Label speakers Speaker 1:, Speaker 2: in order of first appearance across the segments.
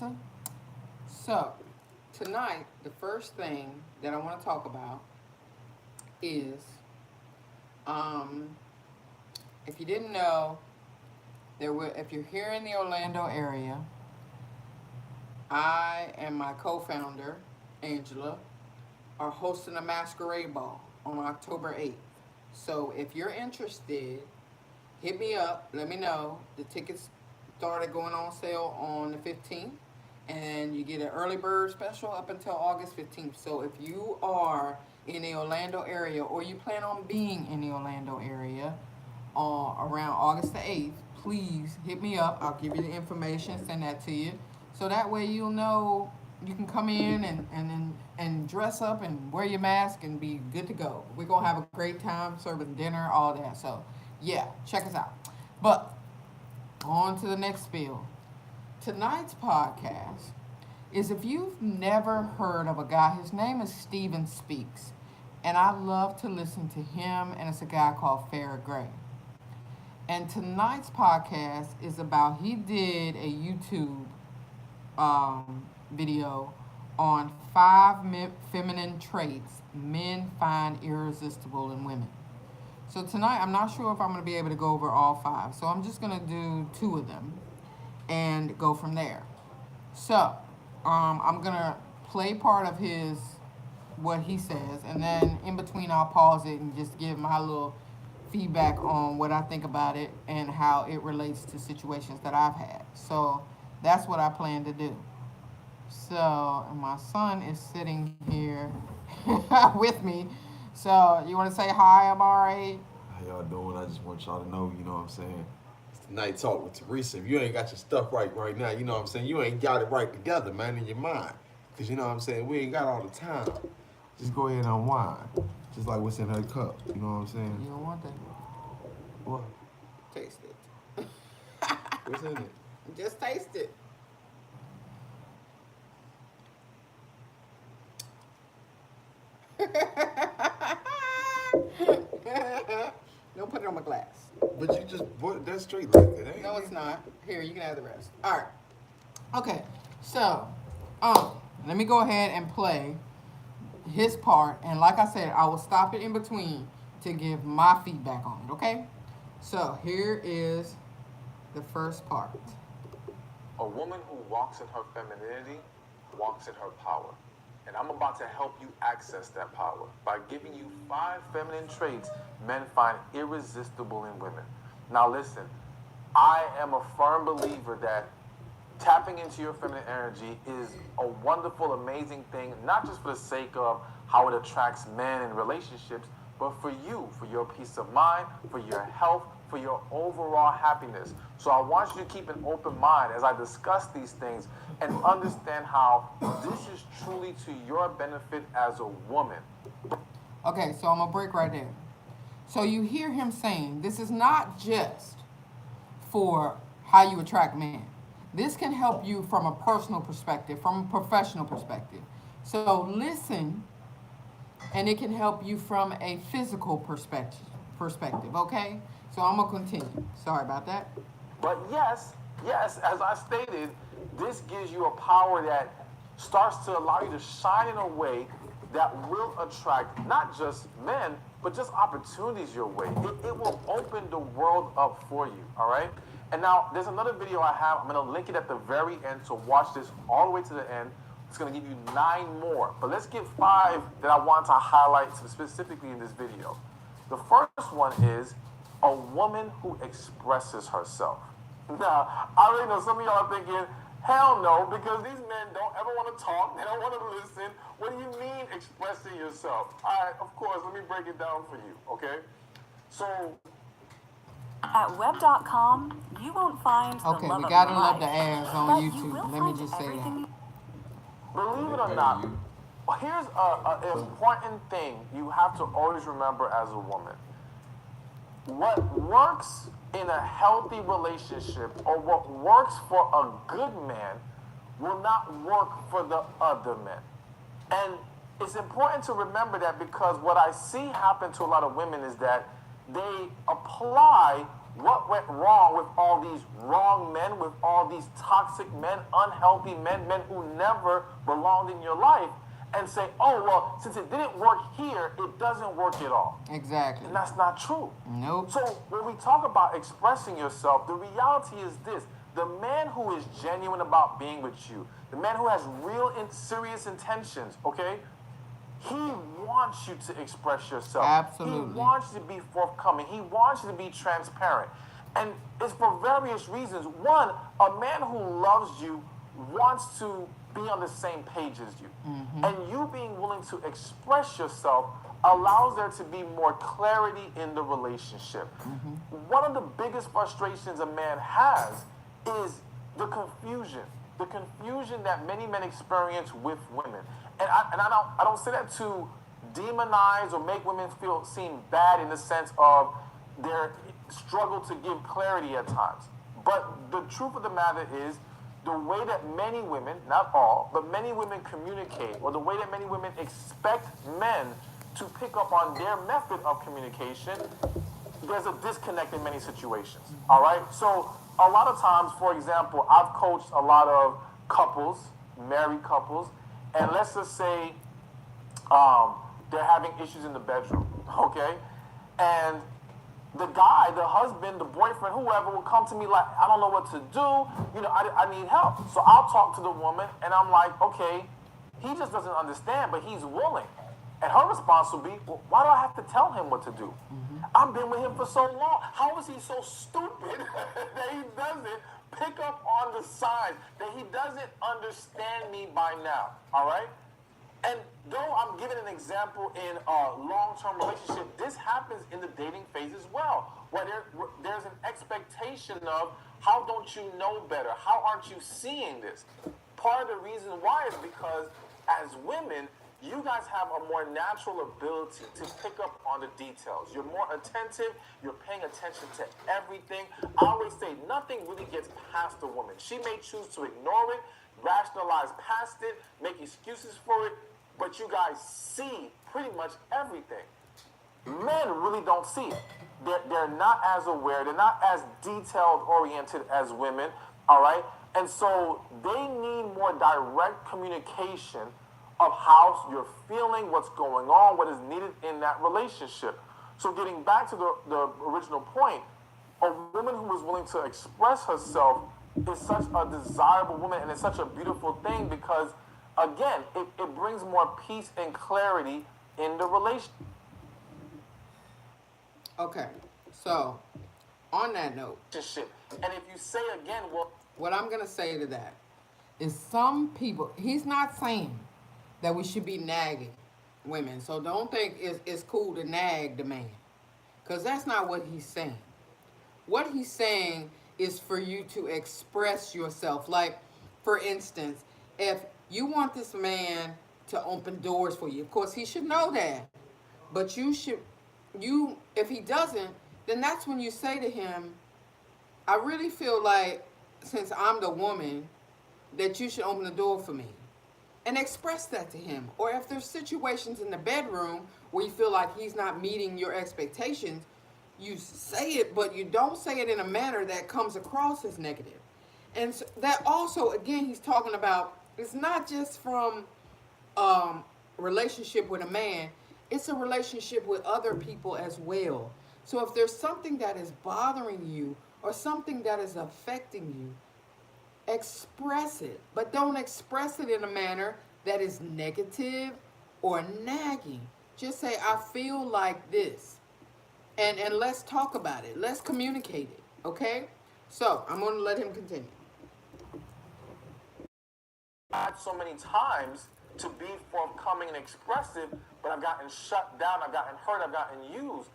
Speaker 1: Teresa. So, tonight, the first thing that I want to talk about is um, if you didn't know, if you're here in the Orlando area, I and my co founder, Angela, are hosting a masquerade ball on October 8th. So, if you're interested, hit me up, let me know. The tickets started going on sale on the 15th, and you get an early bird special up until August 15th. So if you are in the Orlando area or you plan on being in the Orlando area around August the 8th, please hit me up. I'll give you the information, send that to you. So that way you'll know you can come in and dress up and wear your mask and be good to go. We're going to have a great time serving dinner, all that. So yeah, check us out. But on to the next spiel. Tonight's podcast is if you've never heard of a guy, his name is Steven Speaks. And I love to listen to him, and it's a guy called Farrah Gray. And tonight's podcast is about, he did a YouTube video on 5 feminine traits men find irresistible in women. So tonight, I'm not sure if I'm going to be able to go over all 5. So I'm just going to do 2 of them and go from there. So I'm going to play part of what he says. And then in between, I'll pause it and just give my little feedback on what I think about it and how it relates to situations that I've had. So that's what I plan to do. So, and my son is sitting here with me. So, you want to say hi, Amari?
Speaker 2: How y'all doing? I just want y'all to know, you know what I'm saying? It's the night talk with Teresa. If you ain't got your stuff right now, you know what I'm saying? You ain't got it right together, man, in your mind. Because you know what I'm saying? We ain't got all the time. Just go ahead and unwind. Just like what's in her cup. You know what I'm saying?
Speaker 1: You don't want that.
Speaker 2: What?
Speaker 1: Taste it.
Speaker 2: What's in it?
Speaker 1: Just taste it. Don't put it on my glass.
Speaker 2: But you just bought that straight like that, ain't
Speaker 1: No,
Speaker 2: it?
Speaker 1: it's not. Here, you can have the rest. All right. Okay. So, let me go ahead and play his part. And like I said, I will stop it in between to give my feedback on it. Okay. So here is the first part.
Speaker 3: A woman who walks in her femininity walks in her power. And I'm about to help you access that power by giving you 5 feminine traits men find irresistible in women. Now listen, I am a firm believer that tapping into your feminine energy is a wonderful, amazing thing, not just for the sake of how it attracts men in relationships, but for you, for your peace of mind, for your health, for your overall happiness. So I want you to keep an open mind as I discuss these things and understand how this is truly to your benefit as a woman.
Speaker 1: Okay, so I'm going to break right there. So you hear him saying this is not just for how you attract men. This can help you from a personal perspective, from a professional perspective. So listen, and it can help you from a physical perspective, okay? So I'm going to continue. Sorry about that.
Speaker 3: But yes, as I stated, this gives you a power that starts to allow you to shine in a way that will attract not just men, but just opportunities your way. It will open the world up for you, all right? And now, there's another video I have. I'm going to link it at the very end, so watch this all the way to the end. It's going to give you 9 more. But let's get 5 that I want to highlight specifically in this video. The first one is a woman who expresses herself. Now, I already know some of y'all are thinking, hell no, because these men don't ever want to talk. They don't want to listen. What do you mean expressing yourself? All right, of course, let me break it down for you, okay? So,
Speaker 4: at web.com, you won't find the
Speaker 1: Okay,
Speaker 4: love
Speaker 1: we
Speaker 4: of
Speaker 1: gotta
Speaker 4: your
Speaker 1: love
Speaker 4: life,
Speaker 1: the ads
Speaker 4: but
Speaker 1: on
Speaker 4: you
Speaker 1: YouTube.
Speaker 4: will
Speaker 1: Let me
Speaker 4: find
Speaker 1: just say
Speaker 4: everything
Speaker 1: that.
Speaker 3: believe it or not, here's an important thing you have to always remember as a woman. What works in a healthy relationship or what works for a good man will not work for the other men. And it's important to remember that because what I see happen to a lot of women is that they apply What went wrong with all these wrong men, with all these toxic men, unhealthy men, men who never belonged in your life, and say, oh, well, since it didn't work here, it doesn't work at all.
Speaker 1: Exactly.
Speaker 3: And that's not true.
Speaker 1: Nope.
Speaker 3: So when we talk about expressing yourself, the reality is this. The man who is genuine about being with you, the man who has real and serious intentions, okay, he wants you to express yourself.
Speaker 1: Absolutely.
Speaker 3: He wants you to be forthcoming. He wants you to be transparent. And it's for various reasons. One, a man who loves you wants to be on the same page as you. And you being willing to express yourself allows there to be more clarity in the relationship. One of the biggest frustrations a man has is the confusion that many men experience with women. And I don't say that to demonize or make women seem bad in the sense of their struggle to give clarity at times. But the truth of the matter is, the way that many women, not all, but many women communicate, or the way that many women expect men to pick up on their method of communication, there's a disconnect in many situations. All right? So a lot of times, for example, I've coached a lot of couples, married couples, and let's just say they're having issues in the bedroom, okay? And the guy, the husband, the boyfriend, whoever will come to me like, I don't know what to do, I need help. So I'll talk to the woman, and I'm like, okay, he just doesn't understand, but he's willing. And her response will be, well, why do I have to tell him what to do? I've been with him for so long. How is he so stupid that he doesn't pick up on the signs, that he doesn't understand me by now, all right? And though I'm giving an example in a long-term relationship, this happens in the dating phase as well, where there's an expectation of, how don't you know better? How aren't you seeing this? Part of the reason why is because as women, you guys have a more natural ability to pick up on the details. You're more attentive. You're paying attention to everything. I always say nothing really gets past a woman. She may choose to ignore it, rationalize past it, make excuses for it, but you guys see pretty much everything. Men really don't see it. They're not as aware. They're not as detailed-oriented as women, all right? And so they need more direct communication of how you're feeling, what's going on, what is needed in that relationship. So getting back to the original point, a woman who is willing to express herself is such a desirable woman, and it's such a beautiful thing because, again, it brings more peace and clarity in the relationship.
Speaker 1: Okay, so on that note,
Speaker 3: And if you say again, well,
Speaker 1: what I'm going to say to that is some people, he's not saying that we should be nagging women. So don't think it's cool to nag the man, because that's not what he's saying. What he's saying is for you to express yourself. Like, for instance, if you want this man to open doors for you, of course he should know that. But if he doesn't, then that's when you say to him, I really feel like, since I'm the woman, that you should open the door for me. And express that to him. Or if there's situations in the bedroom where you feel like he's not meeting your expectations, you say it, but you don't say it in a manner that comes across as negative. And so that also, again, he's talking about, it's not just from relationship with a man, it's a relationship with other people as well. So if there's something that is bothering you or something that is affecting you, express it, but don't express it in a manner that is negative or nagging. Just say, I feel like this, and let's talk about it. Let's communicate it, okay? So I'm going to let him continue.
Speaker 3: So many times to be forthcoming and expressive, but I've gotten shut down, I've gotten hurt, I've gotten used.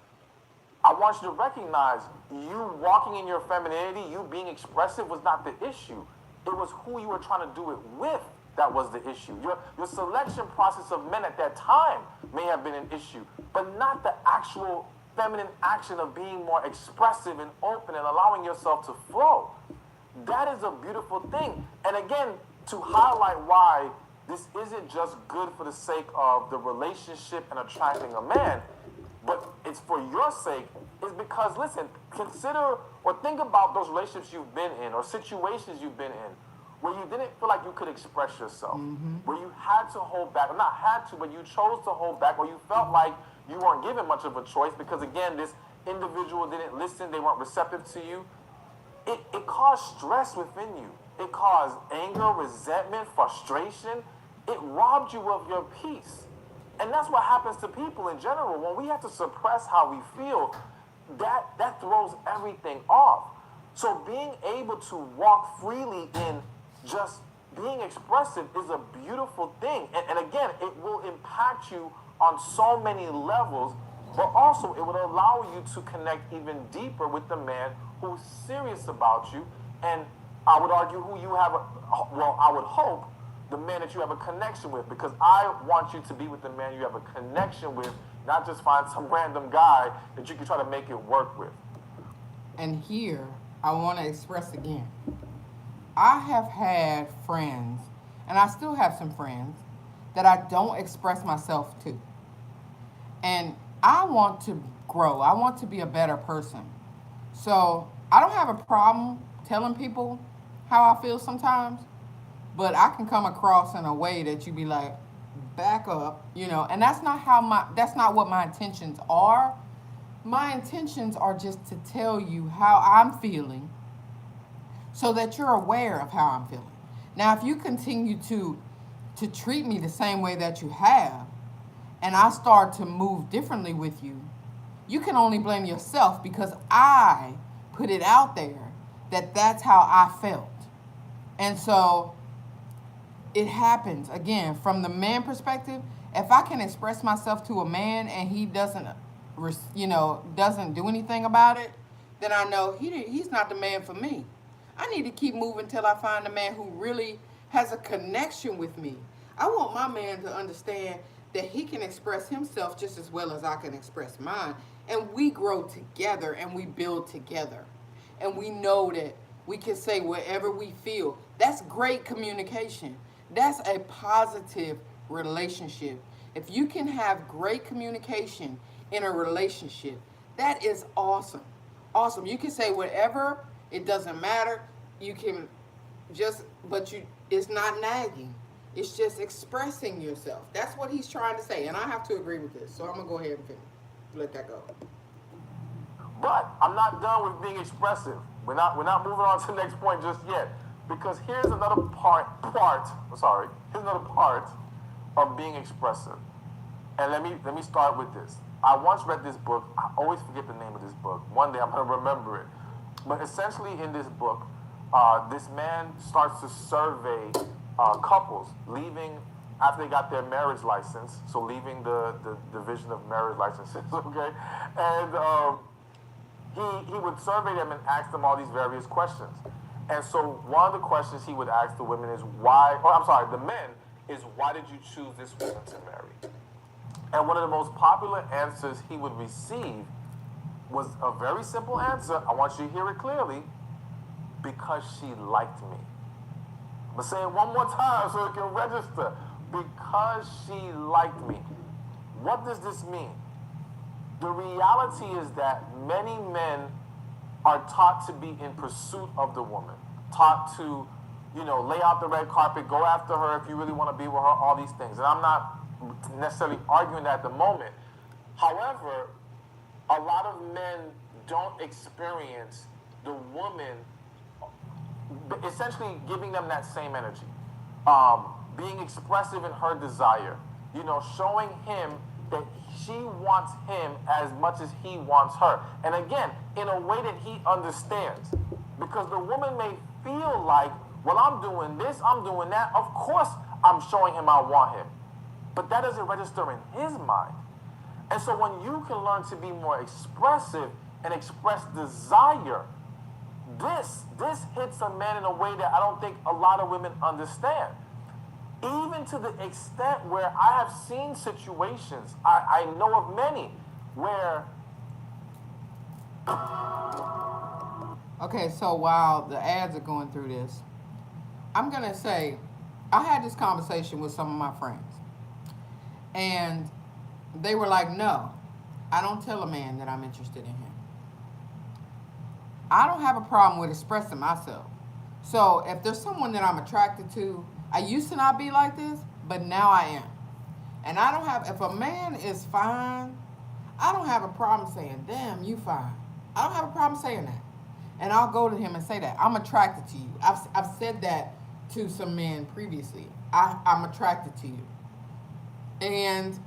Speaker 3: I want you to recognize you walking in your femininity, you being expressive was not the issue. It was who you were trying to do it with that was the issue. Your selection process of men at that time may have been an issue, but not the actual feminine action of being more expressive and open and allowing yourself to flow. That is a beautiful thing. And again, to highlight why this isn't just good for the sake of the relationship and attracting a man, but it's for your sake is because, listen, consider or think about those relationships you've been in or situations you've been in where you didn't feel like you could express yourself, where you had to hold back, or not had to, but you chose to hold back, or you felt like you weren't given much of a choice because, again, this individual didn't listen, they weren't receptive to you. It caused stress within you. It caused anger, resentment, frustration. It robbed you of your peace. And that's what happens to people in general. When we have to suppress how we feel, that throws everything off. So being able to walk freely in just being expressive is a beautiful thing. And again, it will impact you on so many levels, but also it would allow you to connect even deeper with the man who's serious about you. And I would argue who you have, I would hope, the man that you have a connection with, because I want you to be with the man you have a connection with, not just find some random guy that you can try to make it work with.
Speaker 1: And here, I want to express again. I have had friends, and I still have some friends, that I don't express myself to. And I want to grow. I want to be a better person. So I don't have a problem telling people how I feel sometimes, but I can come across in a way that you be like, back up, and that's not what my intentions are. My intentions are just to tell you how I'm feeling so that you're aware of how I'm feeling. Now, if you continue to treat me the same way that you have, and I start to move differently with you, you can only blame yourself because I put it out there that that's how I felt. And so it happens, again, from the man perspective. If I can express myself to a man and he doesn't do anything about it, then I know he's not the man for me. I need to keep moving till I find a man who really has a connection with me. I want my man to understand that he can express himself just as well as I can express mine. And we grow together and we build together. And we know that we can say whatever we feel. That's great communication. That's a positive relationship. If you can have great communication in a relationship, that is awesome. Awesome. You can say whatever, it doesn't matter. You can it's not nagging. It's just expressing yourself. That's what he's trying to say. And I have to agree with this. So I'm going to go ahead and let that go.
Speaker 3: But I'm not done with being expressive. We're not moving on to the next point just yet. Because here's another part of being expressive. And let me start with this. I once read this book. I always forget the name of this book. One day I'm going to remember it. But essentially in this book, this man starts to survey couples leaving after they got their marriage license. So leaving the division of marriage licenses, okay? And he would survey them and ask them all these various questions. And so one of the questions he would ask the women is the men is, why did you choose this woman to marry? And one of the most popular answers he would receive was a very simple answer. I want you to hear it clearly. Because she liked me. I'm going to say it one more time so it can register. Because she liked me. What does this mean? The reality is that many men are taught to be in pursuit of the woman. Taught to, lay out the red carpet, go after her if you really want to be with her, all these things. And I'm not necessarily arguing that at the moment. However, a lot of men don't experience the woman essentially giving them that same energy. Being expressive in her desire. Showing him that she wants him as much as he wants her. And again, in a way that he understands. Because the woman may feel like, well, I'm doing this, I'm doing that. Of course, I'm showing him I want him. But that doesn't register in his mind. And so when you can learn to be more expressive and express desire, this hits a man in a way that I don't think a lot of women understand. Even to the extent where I have seen situations, I know of many, where...
Speaker 1: Okay, so while the ads are going through this, I'm going to say, I had this conversation with some of my friends. And they were like, no, I don't tell a man that I'm interested in him. I don't have a problem with expressing myself. So if there's someone that I'm attracted to, I used to not be like this, but now I am. And I don't have, if a man is fine, I don't have a problem saying, damn, you fine. I don't have a problem saying that. And I'll go to him and say that. I'm attracted to you. I've said that to some men previously. I'm attracted to you. And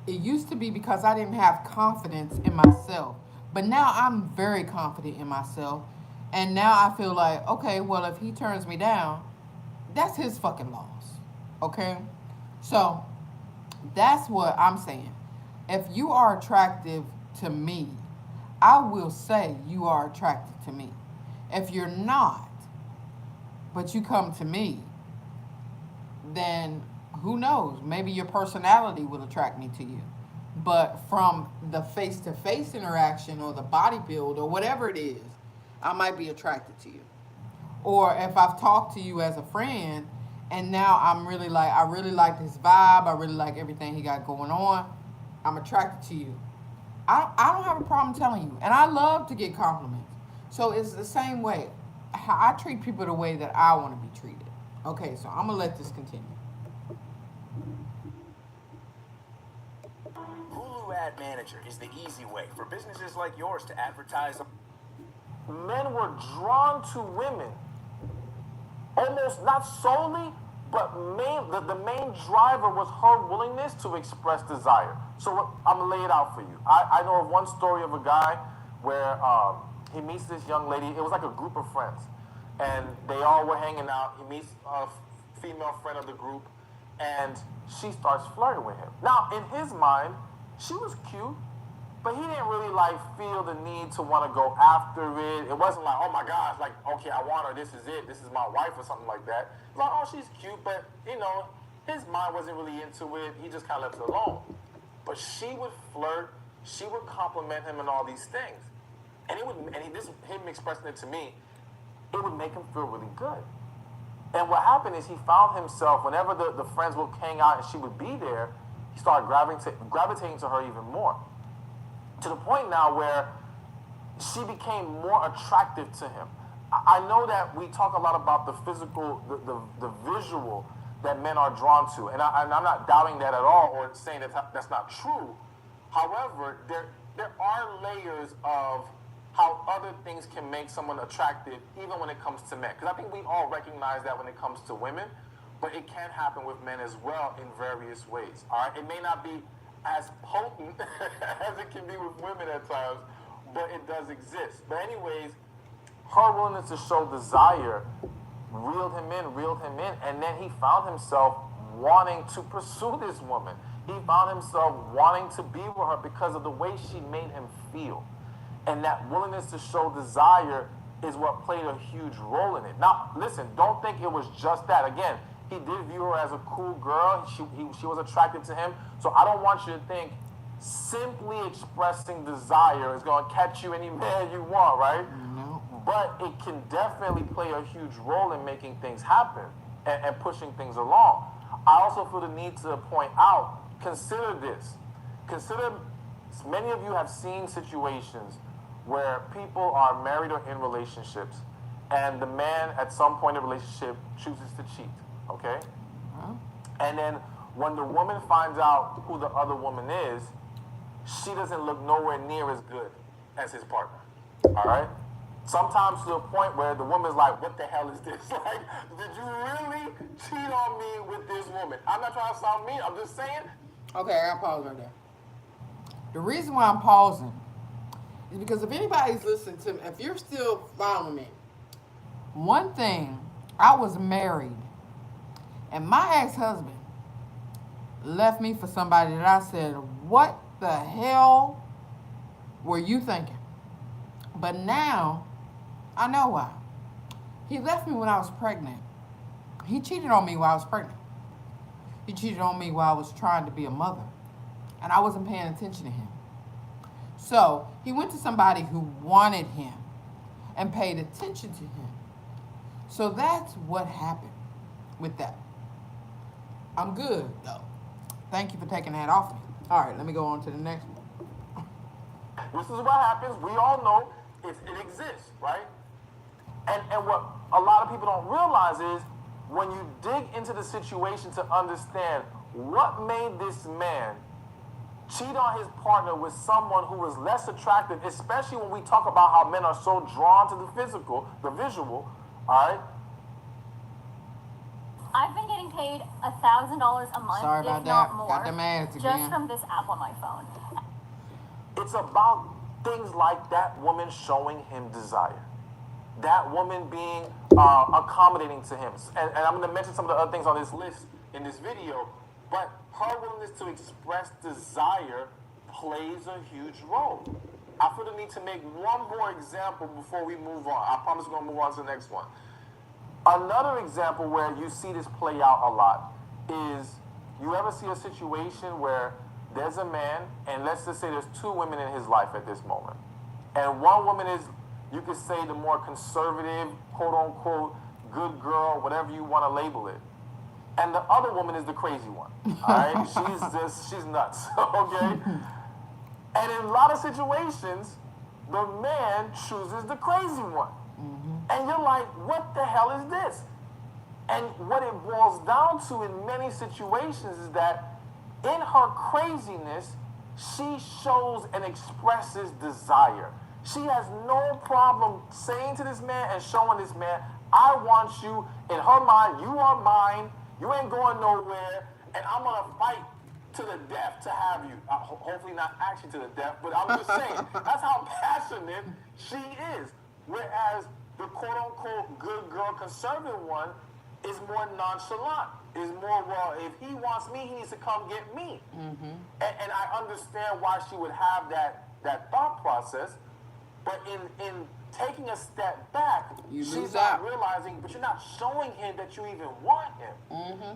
Speaker 1: it used to be because I didn't have confidence in myself. But now I'm very confident in myself. And now I feel like, okay, well, if he turns me down, that's his fucking loss. Okay? So that's what I'm saying. If you are attractive to me, I will say you are attracted to me. If you're not, but you come to me, then who knows? Maybe your personality will attract me to you. But from the face to face interaction or the body build or whatever it is, I might be attracted to you. Or if I've talked to you as a friend and now I'm really like, I really like his vibe, I really like everything he got going on, I'm attracted to you. I don't have a problem telling you. And I love to get compliments. So it's the same way. I treat people the way that I want to be treated. Okay, so I'm going to let this continue.
Speaker 5: Hulu Ad Manager is the easy way for businesses like yours to advertise.
Speaker 3: Men were drawn to women, almost not solely, but the main driver was her willingness to express desire. So I'm gonna lay it out for you. I know of one story of a guy where he meets this young lady. It was like a group of friends, and they all were hanging out. He meets a female friend of the group, and she starts flirting with him. Now, in his mind, she was cute, but he didn't really like feel the need to want to go after it. It wasn't like, oh my gosh, like, okay, I want her, this is it, this is my wife or something like that. It's like, oh, she's cute, but you know, his mind wasn't really into it. He just kind of left it alone. But she would flirt, she would compliment him and all these things. And him expressing it to me, it would make him feel really good. And what happened is he found himself, whenever the friends would hang out and she would be there, he started gravitating to her even more. To the point now where she became more attractive to him. I know that we talk a lot about the physical, the visual that men are drawn to, and I'm not doubting that at all or saying that's not true. However, there are layers of how other things can make someone attractive even when it comes to men. Because I think we all recognize that when it comes to women, but it can happen with men as well in various ways. All right, it may not be as potent as it can be with women at times, but it does exist. But anyways, her willingness to show desire reeled him in, and then he found himself wanting to pursue this woman. He found himself wanting to be with her because of the way she made him feel. And that willingness to show desire is what played a huge role in it. Now, listen, don't think it was just that. Again, he did view her as a cool girl. She was attracted to him. So I don't want you to think simply expressing desire is going to catch you any man you want, right?
Speaker 1: No.
Speaker 3: But it can definitely play a huge role in making things happen and pushing things along. I also feel the need to point out, consider this. Consider, many of you have seen situations where people are married or in relationships, and the man at some point in the relationship chooses to cheat, okay?
Speaker 1: Huh?
Speaker 3: And then when the woman finds out who the other woman is, she doesn't look nowhere near as good as his partner, all right? Sometimes to the point where the woman's like, what the hell is this? Like, did you really cheat on me with this woman? I'm not trying to sound mean, I'm just saying.
Speaker 1: Okay, I gotta pause right there. The reason why I'm pausing is because if anybody's listening to me, if you're still following me, one thing, I was married, and my ex-husband left me for somebody that I said, what the hell were you thinking? But now, I know why. He left me when I was pregnant. He cheated on me while I was pregnant. He cheated on me while I was trying to be a mother. And I wasn't paying attention to him. So, he went to somebody who wanted him and paid attention to him. So that's what happened with that. I'm good, though. Thank you for taking that off me. All right, let me go on to the next one.
Speaker 3: This is what happens. We all know it exists, right? And what a lot of people don't realize is when you dig into the situation to understand what made this man cheat on his partner with someone who was less attractive, especially when we talk about how men are so drawn to the physical, the visual, all right?
Speaker 4: I've been getting paid $1,000 a month,
Speaker 1: Sorry
Speaker 4: if
Speaker 1: about
Speaker 4: not
Speaker 1: that.
Speaker 4: more,
Speaker 1: Got them ads
Speaker 4: just
Speaker 1: again.
Speaker 4: from this app on my phone.
Speaker 3: It's about things like that woman showing him desire. That woman being accommodating to him. And I'm going to mention some of the other things on this list in this video, but her willingness to express desire plays a huge role. I feel the need to make one more example before we move on. I promise we're going to move on to the next one. Another example where you see this play out a lot is you ever see a situation where there's a man, and let's just say there's two women in his life at this moment. And one woman is, you could say, the more conservative, quote unquote, good girl, whatever you want to label it. And the other woman is the crazy one. All right? She's nuts. Okay? And in a lot of situations, the man chooses the crazy one. And you're like, what the hell is this? And what it boils down to in many situations is that in her craziness, she shows and expresses desire. She has no problem saying to this man and showing this man, I want you. In her mind, you are mine. You ain't going nowhere. And I'm going to fight to the death to have you. Hopefully not actually to the death, but I'm just saying. That's how passionate she is. Whereas the quote-unquote good girl conservative one is more nonchalant, is more, well, if he wants me, he needs to come get me. And I understand why she would have that thought process, but in taking a step back, she's not realizing, but you're not showing him that you even want him.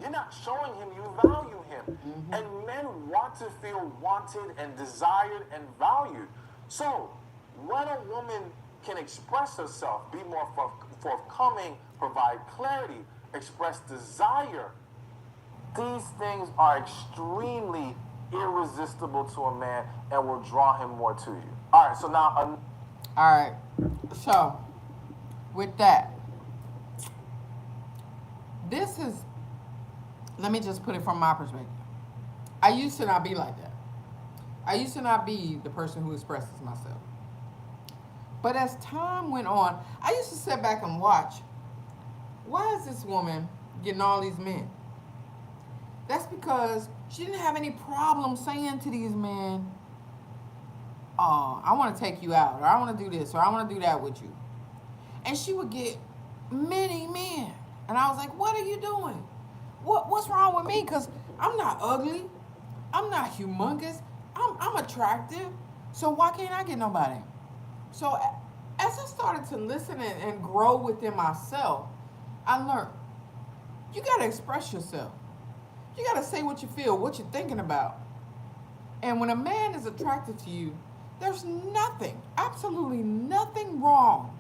Speaker 3: You're not showing him you value him. And men want to feel wanted and desired and valued. So when a woman can express herself, be more forthcoming, provide clarity, express desire, these things are extremely irresistible to a man and will draw him more to you. All right, so now...
Speaker 1: All right. So, with that, this is, let me just put it from my perspective. I used to not be like that. I used to not be the person who expresses myself. But as time went on, I used to sit back and watch, why is this woman getting all these men? That's because she didn't have any problem saying to these men, oh, I want to take you out, or I want to do this, or I want to do that with you. And she would get many men. And I was like, what are you doing? What's wrong with me? Because I'm not ugly. I'm not humongous. I'm attractive. So why can't I get nobody? So as I started to listen and grow within myself, I learned, you got to express yourself. You got to say what you feel, what you're thinking about. And when a man is attracted to you, there's nothing, absolutely nothing wrong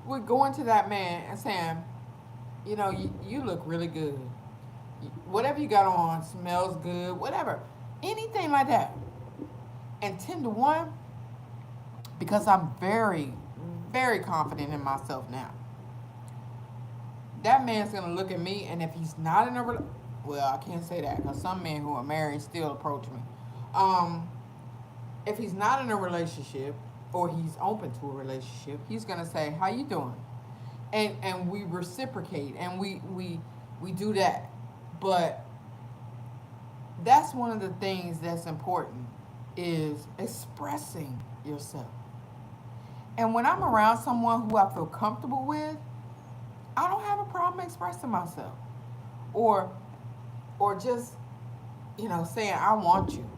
Speaker 1: with going to that man and saying, you know, you look really good. Whatever you got on smells good, whatever. Anything like that. And 10 to 1, because I'm very, very confident in myself now, that man's going to look at me, and if he's not in a well, I can't say that because some men who are married still approach me. If he's not in a relationship or he's open to a relationship, he's going to say, how you doing? And we reciprocate, and we do that. But that's one of the things that's important, is expressing yourself. And when I'm around someone who I feel comfortable with, I don't have a problem expressing myself. Or just, you know, saying, I want you.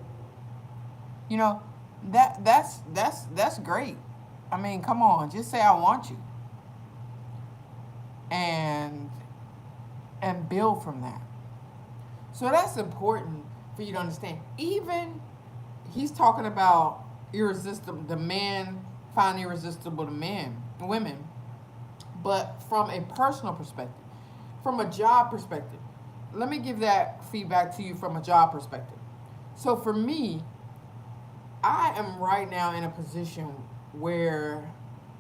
Speaker 1: You know, that's great. I mean, come on, just say I want you. And build from that. So that's important for you to understand. Even he's talking about irresistible, the man find irresistible to women, but from a personal perspective, from a job perspective. Let me give that feedback to you from a job perspective. So for me, I am right now in a position where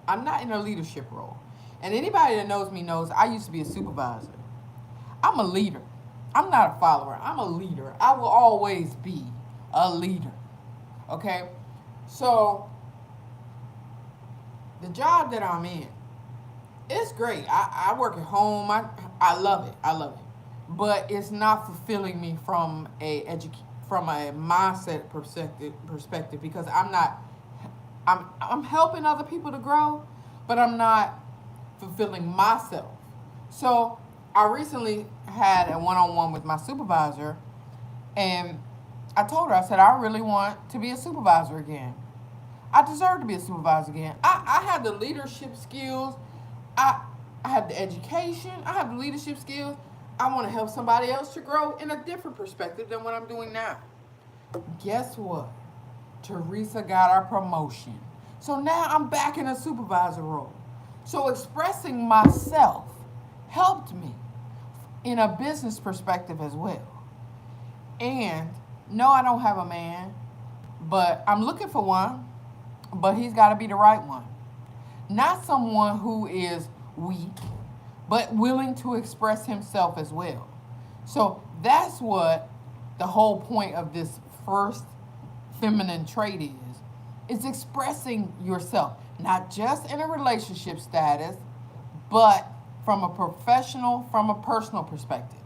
Speaker 1: I'm not in a leadership role. And anybody that knows me knows I used to be a supervisor. I'm a leader. I'm not a follower. I'm a leader. I will always be a leader. Okay? So, the job that I'm in, it's great. I work at home. I love it. I love it. But it's not fulfilling me from from a mindset perspective because I'm helping other people to grow, but I'm not fulfilling myself. So I recently had a one-on-one with my supervisor, and I told her, I said, I really want to be a supervisor again. I deserve to be a supervisor again. I have the leadership skills. I, I have the education. I have the leadership skills. I want to help somebody else to grow in a different perspective than what I'm doing now. Guess what? Teresa got our promotion. So now I'm back in a supervisor role. So expressing myself helped me in a business perspective as well. And no, I don't have a man, but I'm looking for one, but he's got to be the right one. Not someone who is weak, but willing to express himself as well. So that's what the whole point of this first feminine trait is expressing yourself, not just in a relationship status, but from a personal perspective.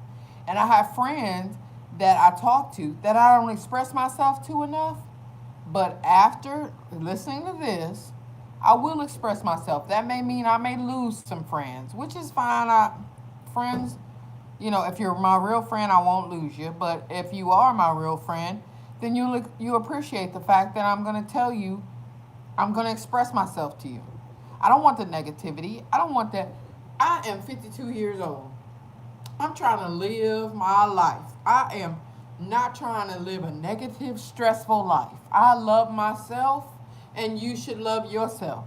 Speaker 1: And I have friends that I talk to that I don't express myself to enough, but after listening to this, I will express myself. That may mean I may lose some friends, which is fine. Friends, if you're my real friend, I won't lose you. But if you are my real friend, then you appreciate the fact that I'm going to tell you, I'm going to express myself to you. I don't want the negativity. I don't want that. I am 52 years old. I'm trying to live my life. I am not trying to live a negative, stressful life. I love myself, and you should love yourself.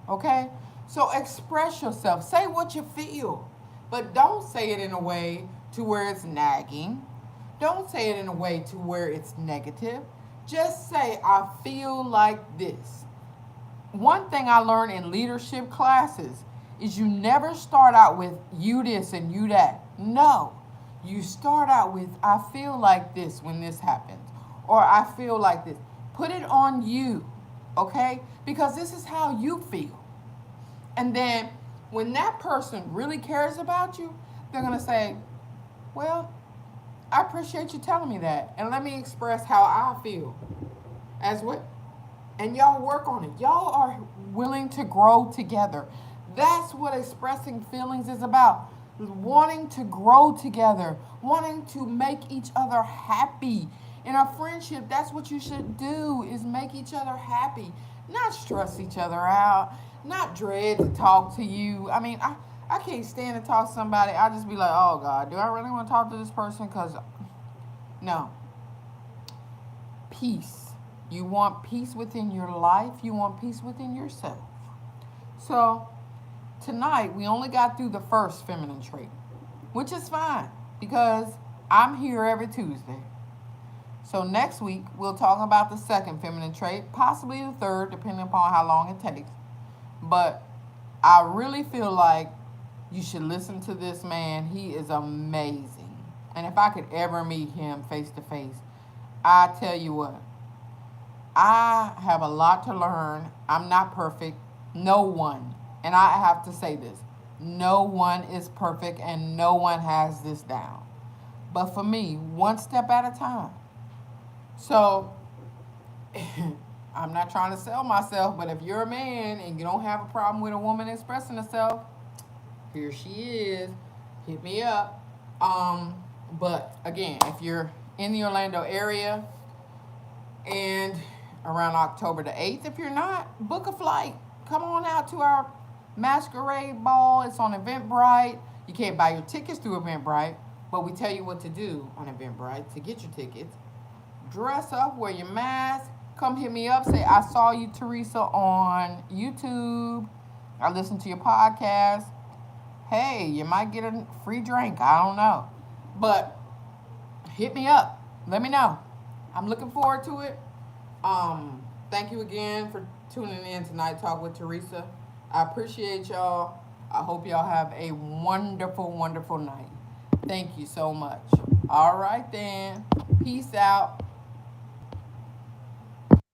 Speaker 1: Okay? So express yourself. Say what you feel. But don't say it in a way to where it's nagging. Don't say it in a way to where it's negative. Just say, I feel like this. One thing I learned in leadership classes is you never start out with you this and you that. No. You start out with, I feel like this when this happens. Or I feel like this. Put it on you. Okay? Because this is how you feel. And then when that person really cares about you, they're going to say, well, I appreciate you telling me that. And let me express how I feel as well. And y'all work on it. Y'all are willing to grow together. That's what expressing feelings is about. Wanting to grow together. Wanting to make each other happy. In a friendship, that's what you should do, is make each other happy. Not stress each other out. Not dread to talk to you. I mean, I can't stand to talk to somebody. I just be like, oh, God, do I really want to talk to this person? Because, no. Peace. You want peace within your life. You want peace within yourself. So, tonight, we only got through the first feminine trait, which is fine because I'm here every Tuesday. So next week, we'll talk about the second feminine trait, possibly the third, depending upon how long it takes. But I really feel like you should listen to this man. He is amazing. And if I could ever meet him face to face, I tell you what, I have a lot to learn. I'm not perfect. No one. And I have to say this. No one is perfect and no one has this down. But for me, one step at a time. So, I'm not trying to sell myself, but if you're a man and you don't have a problem with a woman expressing herself, here she is. Hit me up. But again, if you're in the Orlando area and around October the 8th, if you're not, book a flight. Come on out to our masquerade ball. It's on Eventbrite. You can't buy your tickets through Eventbrite, but we tell you what to do on Eventbrite to get your tickets. Dress up, wear your mask, come hit me up, say, I saw you, Teresa, on YouTube. I listened to your podcast. Hey, you might get a free drink. I don't know. But hit me up. Let me know. I'm looking forward to it. Thank you again for tuning in tonight, Talk with Teresa. I appreciate y'all. I hope y'all have a wonderful, wonderful night. Thank you so much. All right then. Peace out.